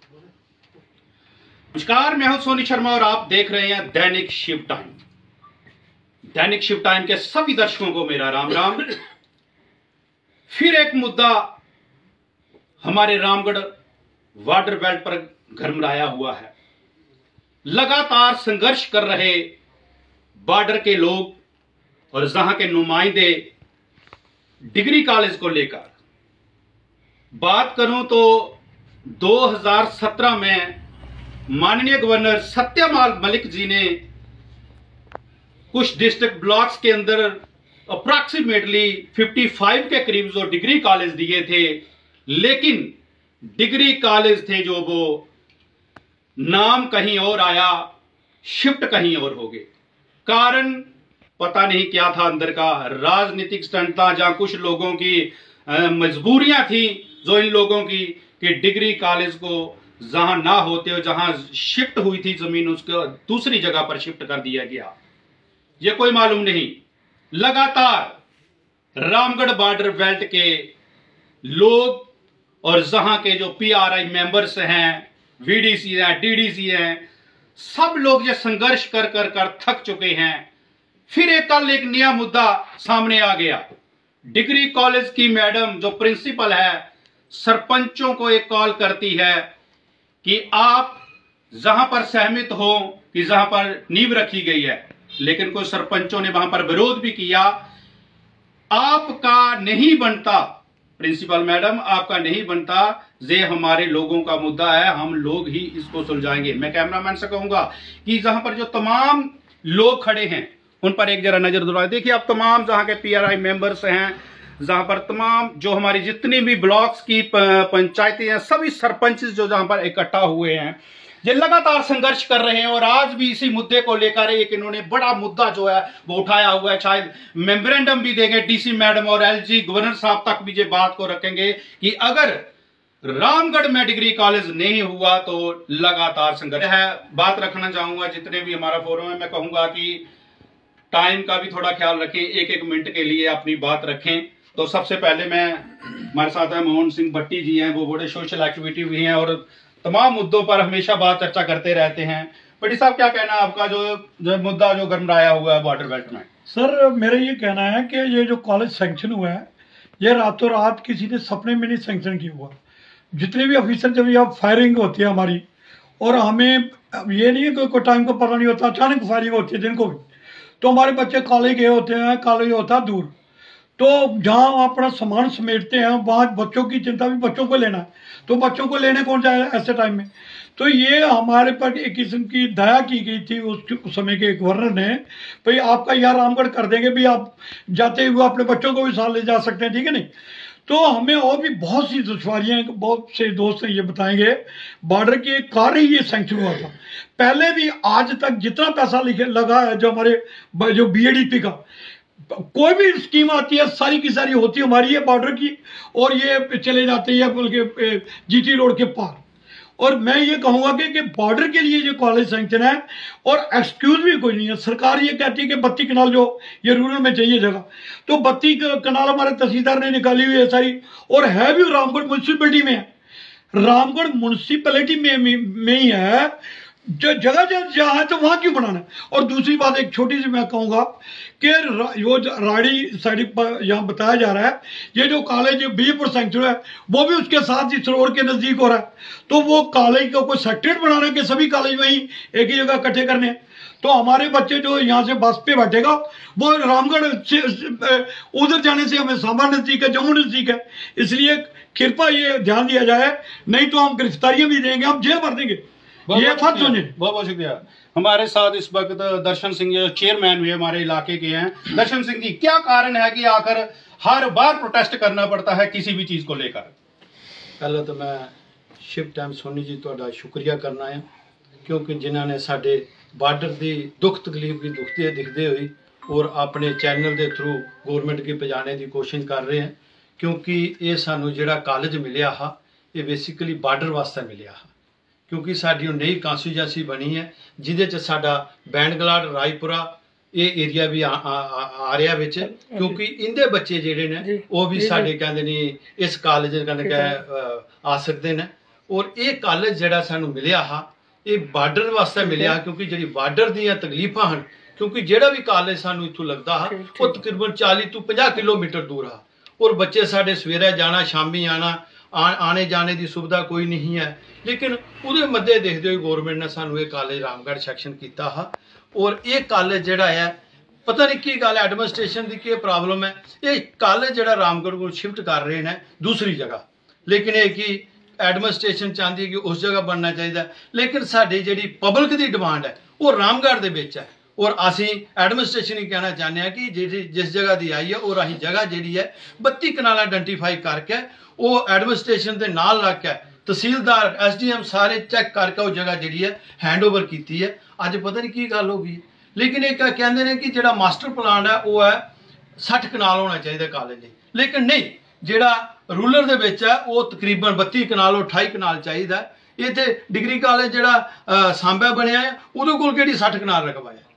नमस्कार, मैं हूं सोनी शर्मा और आप देख रहे हैं दैनिक शिव टाइम। दैनिक शिव टाइम के सभी दर्शकों को मेरा राम राम। फिर एक मुद्दा हमारे रामगढ़ बॉर्डर बेल्ट पर गरमाया हुआ है। लगातार संघर्ष कर रहे बॉर्डर के लोग और जहां के नुमाइंदे डिग्री कॉलेज को लेकर बात करूं तो 2017 में माननीय गवर्नर सत्यपाल मलिक जी ने कुछ डिस्ट्रिक्ट ब्लॉक्स के अंदर अप्रॉक्सीमेटली 55 के करीब जो डिग्री कॉलेज दिए थे, लेकिन डिग्री कॉलेज थे जो वो नाम कहीं और आया, शिफ्ट कहीं और हो गए। कारण पता नहीं क्या था अंदर का, राजनीतिक स्टंट था, जहां कुछ लोगों की मजबूरियां थी जो इन लोगों की कि डिग्री कॉलेज को जहां ना होते हो, जहां शिफ्ट हुई थी जमीन, उसको दूसरी जगह पर शिफ्ट कर दिया गया। ये कोई मालूम नहीं। लगातार रामगढ़ बॉर्डर बेल्ट के लोग और जहां के जो पीआरआई मेंबर्स हैं, वीडीसी हैं, डीडीसी हैं, सब लोग ये संघर्ष कर कर कर थक चुके हैं। फिर एक कल एक नया मुद्दा सामने आ गया। डिग्री कॉलेज की मैडम जो प्रिंसिपल है, सरपंचों को एक कॉल करती है कि आप जहां पर सहमत हो कि जहां पर नींव रखी गई है, लेकिन कुछ सरपंचों ने वहां पर विरोध भी किया। आपका नहीं बनता प्रिंसिपल मैडम, आपका नहीं बनता, ये हमारे लोगों का मुद्दा है, हम लोग ही इसको सुलझाएंगे। मैं कैमरामैन से कहूंगा कि जहां पर जो तमाम लोग खड़े हैं उन पर एक जरा नजर दौड़ाए। देखिए, आप तमाम जहां के पीआरआई मेंबर्स हैं, जहां पर तमाम जो हमारी जितनी भी ब्लॉक्स की पंचायतें हैं, सभी सरपंच जो जहां पर इकट्ठा हुए हैं, ये लगातार संघर्ष कर रहे हैं। और आज भी इसी मुद्दे को लेकर एक इन्होंने बड़ा मुद्दा जो है वो उठाया हुआ है। शायद मेमोरेंडम भी देंगे डीसी मैडम और एलजी गवर्नर साहब तक भी ये बात को रखेंगे कि अगर रामगढ़ में डिग्री कॉलेज नहीं हुआ तो लगातार संघर्ष है। बात रखना चाहूंगा, जितने भी हमारा फोरम है, मैं कहूंगा कि टाइम का भी थोड़ा ख्याल रखें, एक एक मिनट के लिए अपनी बात रखें। तो सबसे पहले हमारे साथ है मोहन सिंह भट्टी जी हैं, वो बड़े सोशल एक्टिविटी भी हैं और तमाम मुद्दों पर हमेशा बात चर्चा करते रहते हैं। भट्टी साहब, क्या कहना है आपका जो मुद्दा जो गरमाया हुआ है बॉर्डर बेल्ट में? सर, मेरा ये कहना है कि ये जो कॉलेज सैंक्शन हुआ है, ये रातों रात किसी ने सपने में नहीं सैंक्शन किया हुआ। जितने भी ऑफिसर, जब यहाँ फायरिंग होती है हमारी, और हमें ये नहीं है कि कोई टाइम को पता नहीं होता, अचानक फायरिंग होती है दिन को भी, तो हमारे बच्चे कॉलेज गए होते हैं, कॉलेज होता है दूर, तो जहाँ अपना सामान समेटते हैं वहाँ बच्चों की चिंता भी बच्चों को लेना है, तो बच्चों को लेने कौन जाए ऐसे टाइम में। तो ये हमारे पर एक किस्म की दया की गई थी उस समय के गवर्नर ने, भाई आपका यहाँ रामगढ़ कर देंगे, भी आप जाते हुए अपने बच्चों को भी साथ ले जा सकते हैं, ठीक है नहीं। तो हमें और भी बहुत सी दुश्वारियाँ, बहुत से दोस्त ये बताएंगे, बॉर्डर के कार्य ही ये सैंक्शन हुआ था। पहले भी आज तक जितना पैसा लगा है, जो हमारे जो बीएडीपी का कोई भी स्कीम आती है, सारी की सारी होती हमारी है बॉर्डर की, और ये चले जाते हैं बल्कि जीटी रोड के पार। और मैं ये कहूँगा कि बॉर्डर के लिए जो कॉलेज सैंक्शन है, और एक्सक्यूज भी कोई नहीं है। सरकार ये कहती है कि 32 कनाल जो ये रूरल में चाहिए जगह, तो 32 कनाल हमारे तहसीलदार ने निकाली हुई है सारी, और है भी रामगढ़ म्यूनसिपलिटी में है, रामगढ़ म्यूनसिपलिटी में ही है। जो जगह जहाँ है तो वहाँ क्यों बनाना है। और दूसरी बात एक छोटी सी मैं कहूँगा कि वो राड़ी साइड पर यहाँ बताया जा रहा है, ये जो कॉलेज बीजपुर सेंचुरी है वो भी उसके साथ ही सरोवर के नज़दीक हो रहा है, तो वो कॉलेज का कोई सेक्रेट बनाना है कि सभी कॉलेज वहीं एक ही जगह इकट्ठे करने हैं। तो हमारे बच्चे जो यहाँ से बस पे बैठेगा वो रामगढ़ से उधर जाने से हमें सांबा नज़दीक है, जम्मू नज़दीक है। इसलिए कृपया ये ध्यान दिया जाए, नहीं तो हम गिरफ्तारियाँ भी देंगे, हम जेल भर देंगे। ये मत सुनिए। बहुत बहुत शुक्रिया। हमारे साथ इस वक्त दर्शन सिंह जो चेयरमैन भी हमारे इलाके के हैं। दर्शन सिंह जी, क्या कारण है कि आकर हर बार प्रोटेस्ट करना पड़ता है किसी भी चीज को लेकर? पहले तो मैं शिव टाइम सोनी जी ਤੁਹਾਡਾ शुक्रिया करना है, क्योंकि जिन्होंने साडे बार्डर की दुख तकलीफ की दुखते दिखते हुए और अपने चैनल के थ्रू गौरमेंट की पहुँचाने की कोशिश कर रहे हैं, क्योंकि ये सानू जिहड़ा कॉलेज मिलिया हा ये बेसिकली बार्डर वास्ते मिलिया हा, क्योंकि साडी नई कॉन्स्टिट्यूएंसी बनी है जिहदे च साडा बैंडगलाड़ रायपुरा ये एरिया भी आ रहा विच, क्योंकि इंदे बच्चे जिहड़े ने वो भी साडे कहंदे ने इस कॉलेज कन्नै आ सकदे ने। और ये कॉलेज जिहड़ा सानू मिलिया हा ये बार्डर वास्ते मिलिया क्योंकि जिहड़ी बार्डर दीयां तकलीफां हन क्योंकि जिहड़ा भी कॉलेज सानू इत्थों लगदा हा वो तकरीबन 40 तो 50 किलोमीटर दूर हा और बच्चे साडे सवेरे जाना शामी आना आने जाने की सुविधा कोई नहीं है लेकिन उहदे मद्दे देखते हुए गौरमेंट ने सानू ये कॉलेज रामगढ़ सैक्शन किया हा और ये कॉलेज जिहड़ा है पता नहीं की गल है एडमिनिस्ट्रेशन की क्या प्रॉब्लम है ये कॉलेज जिहड़ा रामगढ़ को शिफ्ट कर रहे हैं दूसरी जगह लेकिन ये कि एडमिनिस्ट्रेशन चाहती है कि उस जगह बनना चाहिए लेकिन साडी जिहड़ी पब्लिक की डिमांड है वो रामगढ़ दे विच है और असी एडमिनिस्ट्रेशन ही कहना चाहते हैं कि जिस जगह की आई है और अं जगह जी है 32 कनाल आइडेंटिफाई करके वो एडमिनिस्ट्रेशन के नाल लग के तहसीलदार SDM सारे चैक करके वो जगह जी है हैंड ओवर की है अज पता नहीं की गल हो गई लेकिन एक कहते हैं कि जो मास्टर प्लान है वो है 60 कनाल होना चाहिए कॉलेज लेकिन नहीं जोड़ा रूरल दे विच है वो तकरीबन 32 कनाल 28 कनाल चाहिए इतने डिग्री कॉलेज जो सांबा बनया है उहदे कोल किहड़ी 60 कनाल रकबा है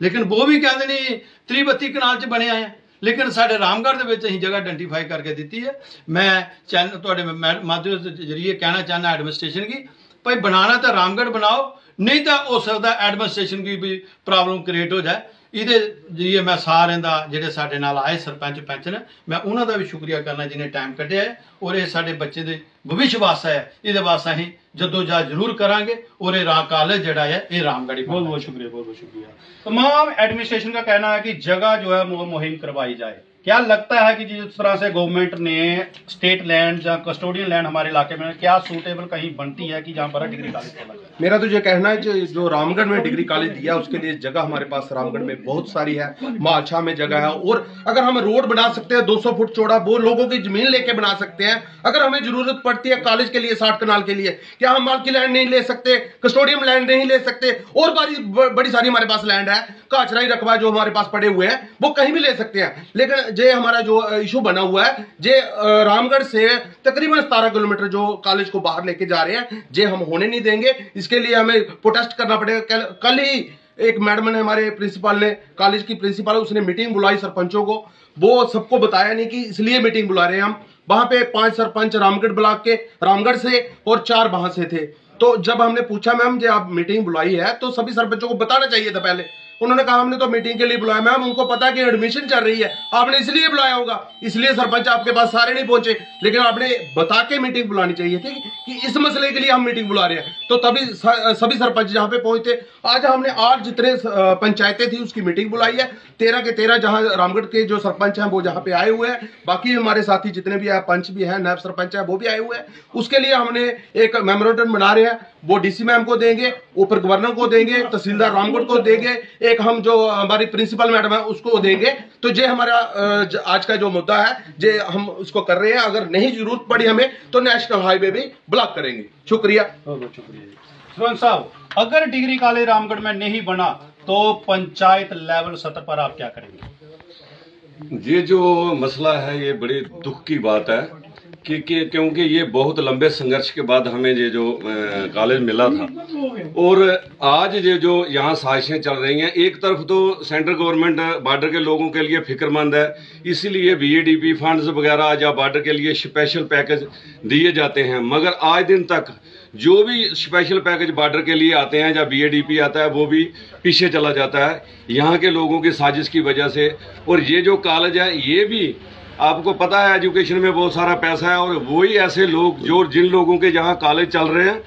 लेकिन वो भी कहते नहीं 30-32 कनाल च बनया है लेकिन साढ़े रामगढ़ के अं जगह आइडेंटिफाई करके दी है मैं चैनल थोड़े माध्यम के जरिए कहना चाहना एडमिनिस्ट्रेशन की भाई बनाना तो रामगढ़ बनाओ नहीं तो हो सकता एडमिनिस्ट्रेशन की भी प्रॉब्लम क्रिएट हो जाए ये जरिए मैं सारे का जोड़े साढ़े नाल आए सरपंच पैंच ने मैं उन्होंने भी शुक्रिया करना जिन्हें टाइम कढ़िया है और ये साढ़े बच्चे के भविष्य वास्ते है ये वास्ते अं जदोजहद जरूर करांगे और ये कॉलेज जोड़ा है ये रामगढ़ ही बहुत बहुत शुक्रिया तमाम एडमिनिस्ट्रेशन का कहना है कि जगह जो है वो मुहिम करवाई जाए क्या लगता है कि जिस तरह से गवर्नमेंट ने स्टेट लैंड या कस्टोडियन लैंड हमारे इलाके में क्या सूटेबल कहीं बनती है कि जहाँ पर डिग्री कॉलेज खोला जाए मेरा तो ये कहना है जो रामगढ़ में डिग्री कॉलेज दिया उसके लिए जगह हमारे पास रामगढ़ में बहुत सारी है मालछा में जगह है और अगर हम रोड बना सकते हैं 200 फुट चौड़ा वो लोगों की जमीन लेके बना सकते हैं अगर हमें जरूरत पड़ती है कॉलेज के लिए 60 कनाल के लिए क्या हम माल की लैंड नहीं ले सकते कस्टोडियम लैंड नहीं ले सकते और बड़ी सारी हमारे पास लैंड है काचराई रकबा जो हमारे पास पड़े हुए हैं वो कहीं भी ले सकते हैं लेकिन जे हमारा जो इशू बना हुआ है जे रामगढ़ से तकरीबन 17 किलोमीटर जो कॉलेज को बाहर लेके जा रहे हैं जे हम होने नहीं देंगे इसके लिए हमें प्रोटेस्ट करना पड़ेगा कल ही एक मैडम ने हमारे प्रिंसिपल ने कॉलेज की प्रिंसिपल उसने मीटिंग बुलाई सरपंचों को वो सबको बताया नहीं कि इसलिए मीटिंग बुला रहे हैं हम वहां पे 5 सरपंच रामगढ़ ब्लॉक के रामगढ़ से और 4 वहां से थे तो जब हमने पूछा मैम जो आप मीटिंग बुलाई है तो सभी सरपंचों को बताना चाहिए था पहले उन्होंने कहा हमने तो मीटिंग के लिए बुलाया मैम उनको पता है कि एडमिशन चल रही है आपने इसलिए बुलाया होगा इसलिए सरपंच आपके पास सारे नहीं पहुंचे लेकिन आपने बता के मीटिंग बुलानी चाहिए थी कि इस मसले के लिए हम मीटिंग बुला रहे हैं तो तभी सभी सरपंच जहां पे पहुंचे आज हमने 8 जितने पंचायतें थी उसकी मीटिंग बुलाई है 13 के 13 जहां रामगढ़ के जो सरपंच हैं वो जहां पे आए हुए हैं बाकी हमारे साथी जितने भी है पंच भी है नायब सरपंच है वो भी आए हुए हैं उसके लिए हमने एक मेमोरेंडम बना रहे हैं वो DC मैम को देंगे ऊपर गवर्नर को देंगे तहसीलदार रामगढ़ को देंगे एक हम जो हमारी प्रिंसिपल मैडम है उसको देंगे तो ये हमारा आज का जो मुद्दा है जे हम उसको कर रहे हैं अगर नहीं जरूरत पड़ी हमें तो नेशनल हाईवे भी ब्लॉक करेंगे शुक्रिया बहुत शुक्रिया सरपंच साहब अगर डिग्री कॉलेज रामगढ़ में नहीं बना तो पंचायत लेवल सतह पर आप क्या करेंगे ये जो मसला है ये बड़ी दुख की बात है क्योंकि ये बहुत लंबे संघर्ष के बाद हमें ये जो कॉलेज मिला था और आज ये जो यहाँ साजिशें चल रही हैं एक तरफ तो सेंट्रल गवर्नमेंट बॉर्डर के लोगों के लिए फिक्रमंद है इसीलिए VADP फंड्स वगैरह या बॉर्डर के लिए स्पेशल पैकेज दिए जाते हैं मगर आज दिन तक जो भी स्पेशल पैकेज बॉर्डर के लिए आते हैं या VADP आता है वो भी पीछे चला जाता है यहाँ के लोगों की साजिश की वजह से और ये जो कॉलेज है ये भी आपको पता है एजुकेशन में बहुत सारा पैसा है और वही ऐसे लोग जो जिन लोगों के जहाँ कॉलेज चल रहे हैं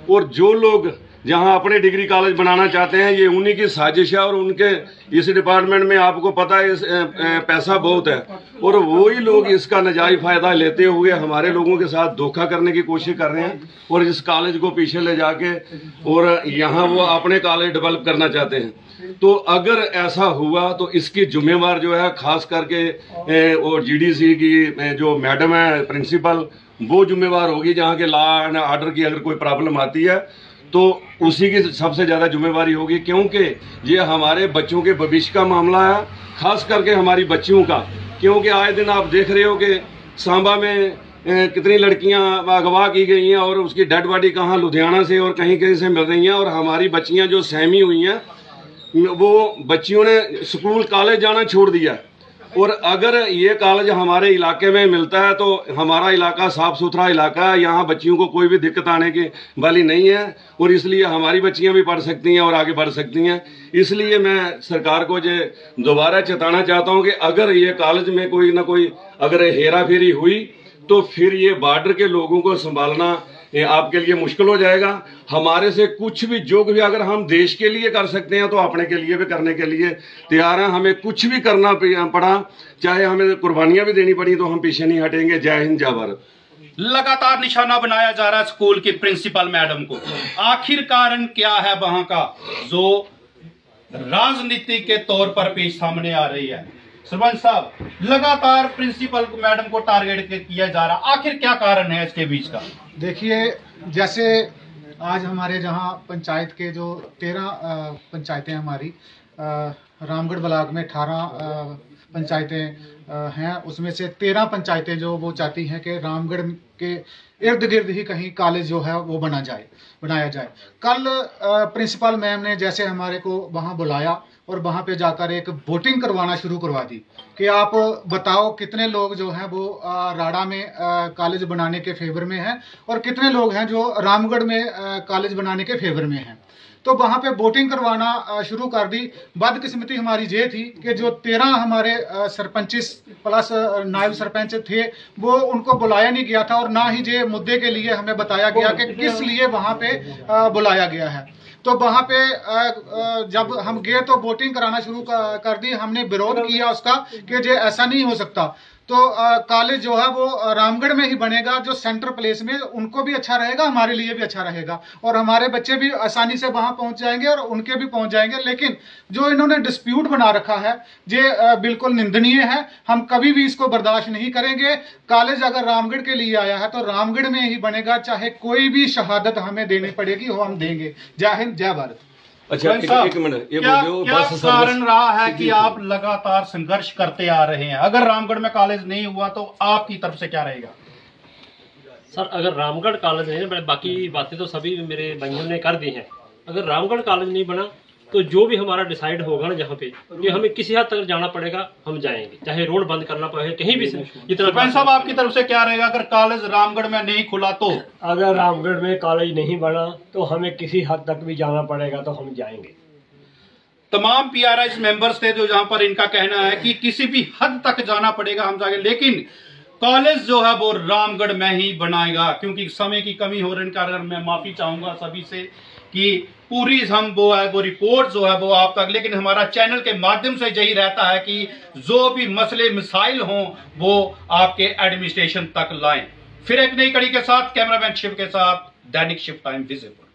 और जो लोग जहाँ अपने डिग्री कॉलेज बनाना चाहते हैं ये उन्हीं की साजिश है और उनके इस डिपार्टमेंट में आपको पता है पैसा बहुत है और वही लोग इसका नाजायज़ फ़ायदा लेते हुए हमारे लोगों के साथ धोखा करने की कोशिश कर रहे हैं और इस कॉलेज को पीछे ले जाके और यहाँ वो अपने कॉलेज डेवलप करना चाहते हैं तो अगर ऐसा हुआ तो इसकी जिम्मेवार जो है खास करके और GDC की जो मैडम है प्रिंसिपल वो जिम्मेवार होगी जहाँ के लॉ एंड ऑर्डर की अगर कोई प्रॉब्लम आती है तो उसी की सबसे ज़्यादा जिम्मेवारी होगी क्योंकि ये हमारे बच्चों के भविष्य का मामला है खास करके हमारी बच्चियों का क्योंकि आए दिन आप देख रहे हो कि सांबा में कितनी लड़कियां अगवा की गई हैं और उसकी डेड बॉडी कहाँ लुधियाना से और कहीं कहीं से मिल रही हैं और हमारी बच्चियां जो सहमी हुई हैं वो बच्चियों ने स्कूल कॉलेज जाना छोड़ दिया और अगर ये कॉलेज हमारे इलाके में मिलता है तो हमारा इलाका साफ सुथरा इलाका है, यहाँ बच्चियों को कोई भी दिक्कत आने की वाली नहीं है और इसलिए हमारी बच्चियाँ भी पढ़ सकती हैं और आगे बढ़ सकती हैं। इसलिए मैं सरकार को ये दोबारा चेताना चाहता हूँ कि अगर ये कॉलेज में कोई ना कोई अगर हेरा फेरी हुई तो फिर ये बॉर्डर के लोगों को संभालना आपके लिए मुश्किल हो जाएगा। हमारे से कुछ भी जो भी अगर हम देश के लिए कर सकते हैं तो अपने के लिए भी करने के लिए तैयार हैं। हमें कुछ भी करना पड़ा, चाहे हमें कुर्बानियां भी देनी पड़ी, तो हम पीछे नहीं हटेंगे। जय हिंद, जय भारत। लगातार निशाना बनाया जा रहा है स्कूल की प्रिंसिपल मैडम को। आखिर कारण क्या है वहां का, जो राजनीति के तौर पर पेश सामने आ रही है? सरपंच साहब, लगातार प्रिंसिपल मैडम को टारगेट किया जा रहा, आखिर क्या कारण है इसके बीच का? देखिए, जैसे आज हमारे जहां पंचायत के जो 13 पंचायतें हमारी रामगढ़ ब्लॉक में 18 पंचायतें हैं, उसमें से 13 पंचायतें जो वो चाहती हैं कि रामगढ़ के इर्द गिर्द ही कहीं कॉलेज जो है वो बनाया जाए। कल प्रिंसिपल मैम ने जैसे हमारे को वहाँ बुलाया और वहाँ पे जाकर एक वोटिंग करवाना शुरू करवा दी कि आप बताओ कितने लोग जो हैं वो राड़ा में कॉलेज बनाने के फेवर में हैं और कितने लोग हैं जो रामगढ़ में कॉलेज बनाने के फेवर में हैं। तो वहाँ पे वोटिंग करवाना शुरू कर दी। बदकिस्मती हमारी ये थी कि जो 13 हमारे सरपंच प्लस नायब सरपंच थे वो उनको बुलाया नहीं गया था और ना ही ये मुद्दे के लिए हमें बताया गया कि किस लिए वहाँ पे बुलाया गया है। तो वहाँ पे जब हम गए तो वोटिंग कराना शुरू कर दी। हमने विरोध किया उसका कि ये ऐसा नहीं हो सकता। तो कॉलेज जो है वो रामगढ़ में ही बनेगा, जो सेंटर प्लेस में, उनको भी अच्छा रहेगा, हमारे लिए भी अच्छा रहेगा और हमारे बच्चे भी आसानी से वहां पहुंच जाएंगे और उनके भी पहुंच जाएंगे। लेकिन जो इन्होंने डिस्प्यूट बना रखा है ये बिल्कुल निंदनीय है। हम कभी भी इसको बर्दाश्त नहीं करेंगे। कॉलेज अगर रामगढ़ के लिए आया है तो रामगढ़ में ही बनेगा, चाहे कोई भी शहादत हमें देनी पड़ेगी वो हम देंगे। जय हिंद, जय भारत। अच्छा, एक मिनट, ये बोलियो, क्या कारण रहा है कि आप लगातार संघर्ष करते आ रहे हैं? अगर रामगढ़ में कॉलेज नहीं हुआ तो आपकी तरफ से क्या रहेगा? सर, अगर रामगढ़ कॉलेज नहीं बना, बाकी बातें तो सभी मेरे भाइयों ने कर दी हैं। अगर रामगढ़ कॉलेज नहीं बना तो जो भी हमारा डिसाइड होगा ना जहाँ पे, कि हमें किसी हद तक जाना पड़ेगा, हम जाएंगे, चाहे रोड बंद करना पड़े, कहीं भी जितना। सरपंच साहब, आपकी तरफ से क्या रहेगा अगर कॉलेज रामगढ़ में नहीं खुला तो? अगर रामगढ़ में कॉलेज नहीं बना तो हमें किसी हद तक भी जाना पड़ेगा, तो हम जाएंगे। तमाम PRIs मेंबर्स थे जो जहां पर इनका कहना है कि किसी भी हद तक जाना पड़ेगा, हम जाएंगे, लेकिन कॉलेज जो है वो रामगढ़ में ही बनाएगा। क्योंकि समय की कमी हो रही कारण मैं माफी चाहूंगा सभी से कि पूरी हम वो रिपोर्ट जो है वो आप तक, लेकिन हमारा चैनल के माध्यम से यही रहता है कि जो भी मसले मिसाइल हों वो आपके एडमिनिस्ट्रेशन तक लाएं। फिर एक नई कड़ी के साथ कैमरामैन शिव के साथ दैनिक शिव टाइम विजिबल।